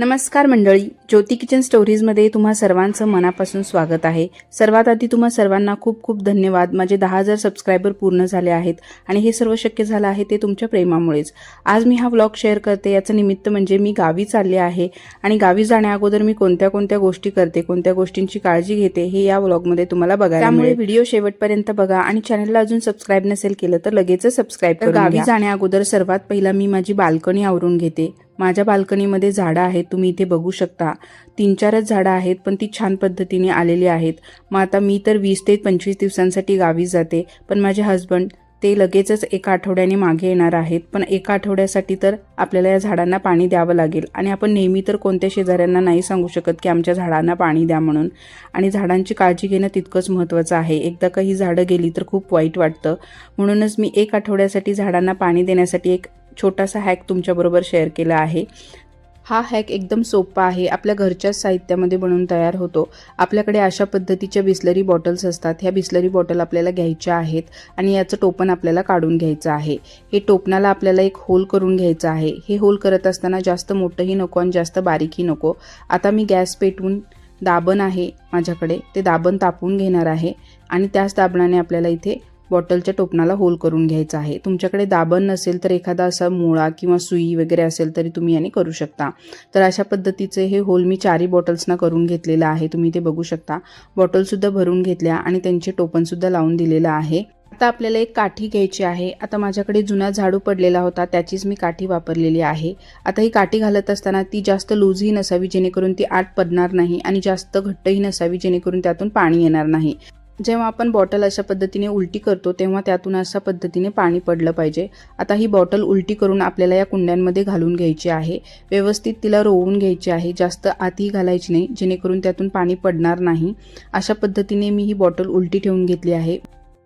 नमस्कार मंडळी, ज्योती किचन स्टोरीजमध्ये तुम्हा सर्वांचं मनापासून स्वागत आहे। सर्वात आधी तुम्हा सर्वांना खूप खूप धन्यवाद। माझे 10,000 सबस्क्रायबर पूर्ण झाले आहेत आणि हे सर्व शक्य झालं आहे ते तुमच्या प्रेमामुळेच। आज मी हा व्लॉग शेअर करते, याचं निमित्त म्हणजे मी गावी चालले आहे आणि गावी जाण्या अगोदर मी कोणत्या गोष्टी करते, कोणत्या गोष्टींची काळजी घेते हे या व्लॉगमध्ये तुम्हाला बघायला मिळेल। त्यामुळे व्हिडिओ शेवटपर्यंत बघा आणि चॅनलला अजून सबस्क्राइब नसेल केलं तर लगेच सबस्क्राइब करून घ्या। गावी जाण्या अगोदर सर्वात पहिला मी माझी बाल्कनी आवरून घेते। माझ्या बाल्कनीमध्ये झाडं आहेत, तुम्ही इथे बघू शकता। 3-4च झाडं आहेत, पण ती छान पद्धतीने आलेली आहेत। मग आता मी तर 20 ते 25 दिवसांसाठी गावी जाते, पण माझे हस्बंड ते लगेचच एका आठवड्याने मागे येणार आहेत। पण एका आठवड्यासाठी तर आपल्याला या झाडांना पाणी द्यावं लागेल आणि आपण नेहमी तर कोणत्या शेजाऱ्यांना नाही सांगू शकत की आमच्या झाडांना पाणी द्या म्हणून। आणि झाडांची काळजी घेणं तितकंच महत्त्वाचं आहे। एकदा का ही झाडं गेली तर खूप वाईट वाटतं। म्हणूनच मी एक आठवड्यासाठी झाडांना पाणी देण्यासाठी एक छोटासा हॅक तुमच्याबरोबर शेअर केला आहे। हा हॅक एकदम सोपा आहे, आपल्या घरच्याच साहित्यामध्ये बनवून तयार होतो। आपल्याकडे अशा पद्धतीच्या बिस्लरी बॉटल्स असतात। ह्या बिस्लरी बॉटल आपल्याला घ्यायच्या आहेत आणि याचं टोपण आपल्याला काढून घ्यायचं आहे। हे टोपणाला आपल्याला एक होल करून घ्यायचं आहे। हे होल करत असताना जास्त मोठंही नको आणि जास्त बारीकही नको। आता मी गॅस पेटवून दाबण आहे माझ्याकडे, ते दाबण तापवून घेणार आहे आणि त्याच दाबणाने आपल्याला इथे बॉटलच्या टोपणाला होल करून घ्यायचा आहे। तुमच्याकडे दाबण नसेल तर एखादा असा मुळा किंवा सुई वगैरे असेल तरी तुम्ही याने करू शकता। तर अशा पद्धतीचे हे होल मी 4 बॉटल्सना करून घेतलेला आहे। तुम्ही ते बघू शकता। बॉटलसुद्धा भरून घेतल्या आणि त्यांचे टोपणसुद्धा लावून दिलेलं आहे। आता आपल्याला एक काठी घ्यायची आहे। आता माझ्याकडे जुना झाडू पडलेला होता, त्याचीच मी काठी वापरलेली आहे। आता ही काठी घालत असताना ती जास्त लूजही नसावी जेणेकरून ती आत पडणार नाही आणि जास्त घट्टही नसावी जेणेकरून त्यातून पाणी येणार नाही। जेव्हा आपण बॉटल अशा पद्धतीने उलटी करतो तेव्हा त्यातून अशा पद्धतीने पाणी पडलं पाहिजे। आता ही बॉटल उलटी करून आपल्याला या कुंड्यांमध्ये घालून घ्यायची आहे। व्यवस्थित तिला रोवून घ्यायची आहे, जास्त आतही घालायची नाही जेणेकरून त्यातून पाणी पडणार नाही। अशा पद्धतीने मी ही बॉटल उलटी ठेवून घेतली आहे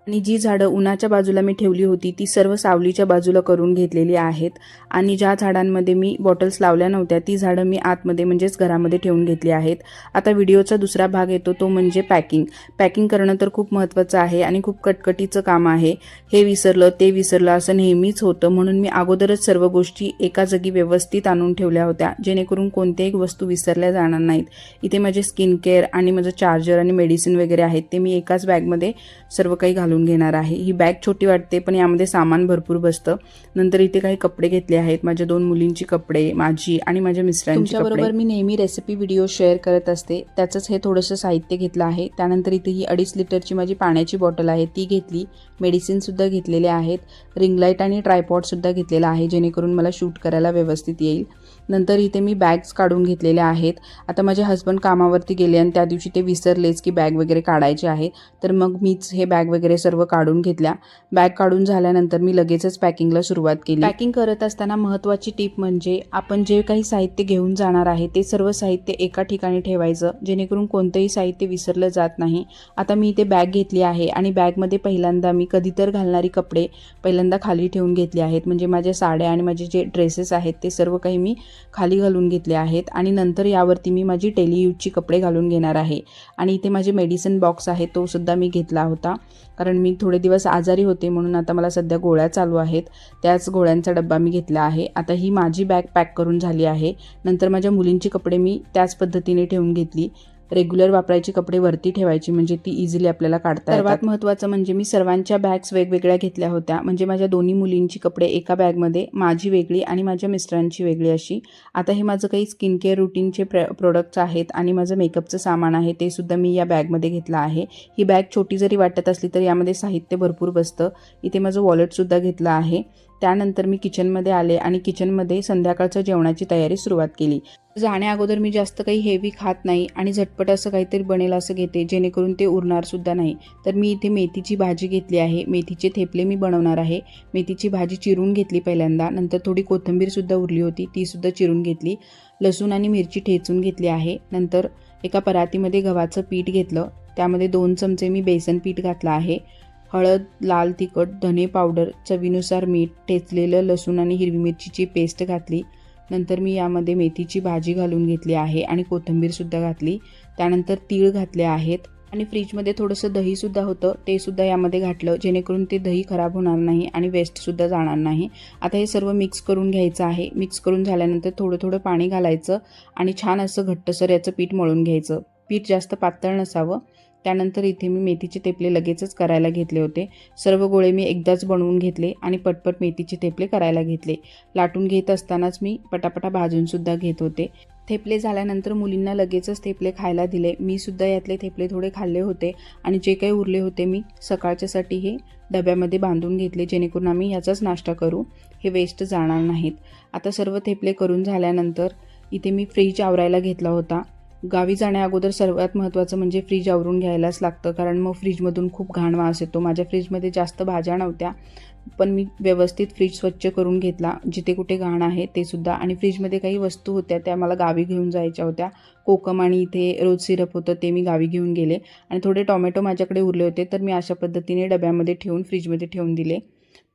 आणि जी झाडं उन्हाच्या बाजूला मी ठेवली होती ती सर्व सावलीच्या बाजूला करून घेतलेली आहेत आणि ज्या झाडांमध्ये मी बॉटल्स लावल्या नव्हत्या ती झाडं मी आतमध्ये म्हणजेच घरामध्ये ठेवून घेतली आहेत। आता व्हिडिओचा दुसरा भाग येतो तो म्हणजे पॅकिंग करणं तर खूप महत्त्वाचं आहे आणि खूप कटकटीचं काम आहे। हे विसरलं ते विसरलं असं नेहमीच होतं, म्हणून मी अगोदरच सर्व गोष्टी एका जागी व्यवस्थित आणून ठेवल्या होत्या जेणेकरून कोणत्याही वस्तू विसरल्या जाणार नाहीत। इथे माझे स्किन केअर आणि माझं चार्जर आणि मेडिसिन वगैरे आहेत ते मी एकाच बॅगमध्ये सर्व काही घालून घेणार आहे। ही बॅग छोटी वाटते पण यामध्ये सामान भरपूर बसतं। नंतर इथे काही कपडे घेतले आहेत, माझ्या 2 मुलींची कपडे, माझी आणि माझ्या मिस्टरांची कपडे। तुमच्याबरोबर मी नेहमी रेसिपी व्हिडिओ शेअर करत असते, त्याचंच हे थोडंसं साहित्य घेतलं आहे। त्यानंतर इथे ही 2.5 लिटरची माझी पाण्याची बॉटल आहे ती घेतली, मेडिसिनसुद्धा घेतलेले आहेत, रिंग लाईट आणि ट्रायपॉडसुद्धा घेतलेला आहे जेणेकरून मला शूट करायला व्यवस्थित येईल। नंतर इथे मी बॅग्स काढून घेतलेल्या आहेत। आता माझे हस्बंड कामावरती गेले आणि त्या दिवशी ते विसरलेच की बॅग वगैरे काढायची आहे, तर मग मीच हे बॅग वगैरे सर्व काढून घेतल्या। बॅग काढून झाल्यानंतर मी लगेचच पॅकिंगला सुरुवात केली। पॅकिंग करत असताना महत्त्वाची टिप म्हणजे आपण जे काही साहित्य घेऊन जाणार आहे ते सर्व साहित्य एका ठिकाणी ठेवायचं जेणेकरून कोणतंही साहित्य विसरलं जात नाही। आता मी इथे बॅग घेतली आहे आणि बॅगमध्ये पहिल्यांदा मी कधी तर घालणारी कपडे पहिल्यांदा खाली ठेवून घेतले आहेत, म्हणजे माझ्या साड्या आणि माझे जे ड्रेसेस आहेत ते सर्व काही मी खाली घालून घेतले आहेत आणि नंतर यावरती मी माझी डेली यूजची कपडे घालून घेणार आहे। आणि इथे माझे मेडिसिन बॉक्स आहे तो सुद्धा मी घेतला होता, कारण मी थोडे दिवस आजारी होते म्हणून आता मला सध्या गोळ्या चालू आहेत, त्याच गोळ्यांचा डब्बा मी घेतला आहे। आता ही माझी बॅग पॅक करून झाली आहे। नंतर माझ्या मुलींची कपडे मी त्याच पद्धतीने ठेवून घेतली। रेग्युलर वापरायची कपडे वरती ठेवायची म्हणजे ती इझिली आपल्याला काढता येतात। सर्वात महत्त्वाचं म्हणजे मी सर्वांच्या बॅग्स वेगवेगळ्या घेतल्या होत्या, म्हणजे माझ्या दोन्ही मुलींची कपडे एका बॅगमध्ये, माझी वेगळी आणि माझ्या मिस्टरांची वेगळी अशी। आता हे माझं काही स्किन केअर रुटीनचे प्रोडक्ट्स आहेत आणि माझं मेकअपचं सामान आहे ते सुद्धा मी या बॅगमध्ये घेतलं आहे। ही बॅग छोटी जरी वाटत असली तरी यामध्ये साहित्य भरपूर बसतं। इथे माझं वॉलेटसुद्धा घेतलं आहे। त्यानंतर मी किचनमध्ये आले आणि किचनमध्ये संध्याकाळच्या जेवणाची तयारी सुरुवात केली। जाण्या अगोदर मी जास्त काही हेवी खात नाही आणि झटपट असं काहीतरी बनेल असं घेते जेणेकरून ते उरणार सुद्धा नाही। तर मी इथे मेथीची भाजी घेतली आहे, मेथीचे थेपले मी बनवणार आहे। मेथीची भाजी चिरून घेतली पहिल्यांदा, नंतर थोडी कोथिंबीरसुद्धा उरली होती ती सुद्धा चिरून घेतली, लसूण आणि मिरची ठेचून घेतली आहे। नंतर एका परातीमध्ये गव्हाचं पीठ घेतलं, त्यामध्ये 2 चमचे मी बेसन पीठ घातलं आहे। हळद, लाल तिखट, धने पावडर, चवीनुसार मीठ, ठेचलेलं लसूण आणि हिरवी मिरचीची पेस्ट घातली। नंतर मी यामध्ये मेथीची भाजी घालून घेतली आहे आणि कोथिंबीरसुद्धा घातली। त्यानंतर तीळ घातले आहेत, आणि फ्रीजमध्ये थोडंसं दहीसुद्धा होतं, ते सुद्धा यामध्ये घातलं, जेणेकरून ते दही खराब होणार नाही आणि वेस्टसुद्धा जाणार नाही. आता हे सर्व मिक्स करून घ्यायचं आहे. मिक्स करून झाल्यानंतर थोडं थोडं पाणी घालायचं आणि छान असं घट्टसर याचं पीठ मळून घ्यायचं. पीठ जास्त पातळ नसावं. त्यानंतर इथे मी मेथीचे थेपले लगेचच करायला घेतले होते. सर्व गोळे मी एकदाच बनवून घेतले आणि पटपट मेथीचे थेपले करायला घेतले. लाटून घेत असतानाच मी पटापटा भाजूनसुद्धा घेत होते. थेपले झाल्यानंतर मुलींना लगेचच थेपले खायला दिले. मी सुद्धा यातले थेपले थोडे खाल्ले होते आणि जे काही उरले होते मी सकाळच्यासाठी हे डब्यामध्ये बांधून घेतले, जेणेकरून आम्ही ह्याचाच नाश्ता करू, हे वेस्ट जाणार नाहीत. आता सर्व थेपले करून झाल्यानंतर इथे मी फ्रीज आवरायला घेतला होता. गावी जाण्या अगोदर सर्वात महत्त्वाचं म्हणजे फ्रीज आवरून घ्यायलाच लागतं, कारण मग फ्रीजमधून खूप घाण वास येतो. माझ्या फ्रीजमध्ये जास्त भाज्या नव्हत्या, पण मी व्यवस्थित फ्रीज स्वच्छ करून घेतला, जिथे कुठे घाण आहे ते सुद्धा. आणि फ्रीजमध्ये काही वस्तू होत्या त्या मला गावी घेऊन जायच्या होत्या. कोकम आणि इथे रोज सिरप होतं ते मी गावी घेऊन गेले आणि थोडे टोमॅटो माझ्याकडे उरले होते, तर मी अशा पद्धतीने डब्यामध्ये ठेवून फ्रीजमध्ये ठेवून दिले.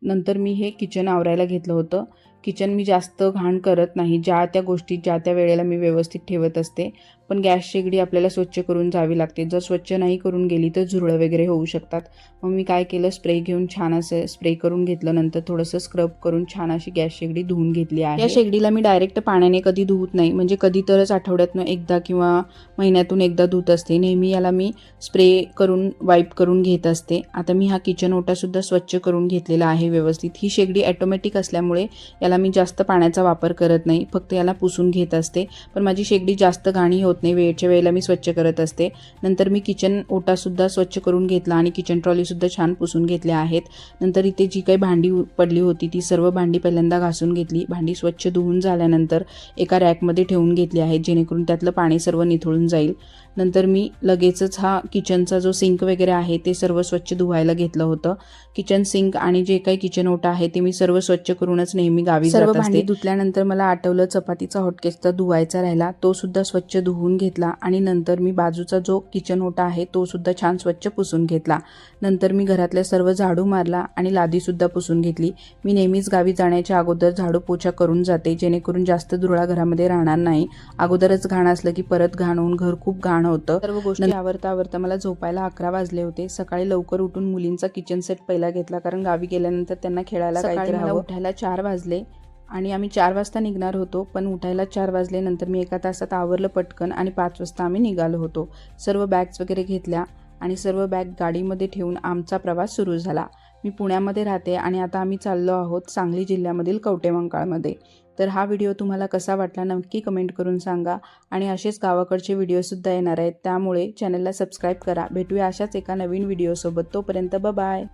नंतर मी हे किचन आवरायला घेतलं होतं. किचन मी जास्त घाण करत नाही, ज्या त्या गोष्टी ज्या त्या वेळेला मी व्यवस्थित ठेवत असते. पण गॅस शेगडी आपल्याला स्वच्छ करून जावी लागते. जर स्वच्छ नाही करून गेली तर झुरळं वगैरे होऊ शकतात. मग मी काय केलं, स्प्रे घेऊन छान असं स्प्रे करून घेतलं. नंतर थोडंसं स्क्रब करून छान अशी गॅस शेगडी धुवून घेतली आहे. या शेगडीला मी डायरेक्ट पाण्याने कधी धुवत नाही, म्हणजे कधी तरच आठवड्यातनं एकदा किंवा महिन्यातून एकदा धुत असते. नेहमी याला मी स्प्रे करून वाईप करून घेत असते. आता मी हा किचन ओटासुद्धा स्वच्छ करून घेतलेला आहे व्यवस्थित. ही शेगडी ॲटोमॅटिक असल्यामुळे याला मी जास्त पाण्याचा वापर करत नाही, फक्त याला पुसून घेत असते. पण माझी शेगडी जास्त घाणी होत नाही, वेळच्या वेळेला मी स्वच्छ करत असते. नंतर मी किचन ओटासुद्धा स्वच्छ करून घेतला आणि किचन ट्रॉलीसुद्धा छान पुसून घेतल्या आहेत. नंतर इथे जी काही भांडी पडली होती ती सर्व भांडी पहिल्यांदा घासून घेतली. भांडी स्वच्छ धुवून झाल्यानंतर एका रॅकमध्ये ठेवून घेतली आहेत, जेणेकरून त्यातलं पाणी सर्व निथळून जाईल. नंतर मी लगेचच हा किचनचा जो सिंक वगैरे आहे ते सर्व स्वच्छ धुवायला घेतलं होतं. किचन सिंक आणि जे काही किचन ओटा आहे ते मी सर्व स्वच्छ करूनच नेहमी गावी जात असते. भांडी धुतल्यानंतर मला आठवलं चपातीचा हॉटकेसचा धुवायचा राहिला, तो सुद्धा स्वच्छ धुवून घेतला आणि नंतर मी बाजूचा जो किचन ओटा आहे तो सुद्धा छान स्वच्छ पुसून घेतला. नंतर मी घरातल्या सर्व झाडू मारला आणि लादीसुद्धा पुसून घेतली. मी नेहमीच गावी जाण्याच्या अगोदर झाडू पोछा करून जाते, जेणेकरून जास्त धुरळा घरामध्ये राहणार नाही. अगोदरच घाण असलं की परत घाण होऊन घर खूप घाण होतं. सर्व गोष्टी आवरता मला झोपायला 11 वाजले होते. सकाळी लवकर उठून मुलींचा किचन सेट पहिला घेतला, कारण गावी गेल्यानंतर त्यांना खेळायला काहीतरी हवं. उठायला 4 वाजले आणि आम्ही 4 वाजता निघणार होतो, पण उठायला 4 वाजले. नंतर मी एका तासात आवरलं पटकन आणि 5 वाजता आम्ही निघालो होतो. सर्व बॅग्स वगैरे घेतल्या आणि सर्व बॅग गाडीमध्ये ठेवून आमचा प्रवास सुरू झाला. मी पुण्यामध्ये राहते आणि आता आम्ही चाललो आहोत सांगली जिल्ह्यामधील कवटेमंकाळमध्ये. तर हा व्हिडिओ तुम्हाला कसा वाटला नक्की कमेंट करून सांगा. आणि असेच गावाकडचे व्हिडिओसुद्धा येणार आहेत, त्यामुळे चॅनलला सबस्क्राईब करा. भेटूया अशाच एका नवीन व्हिडिओसोबत. तोपर्यंत बाय.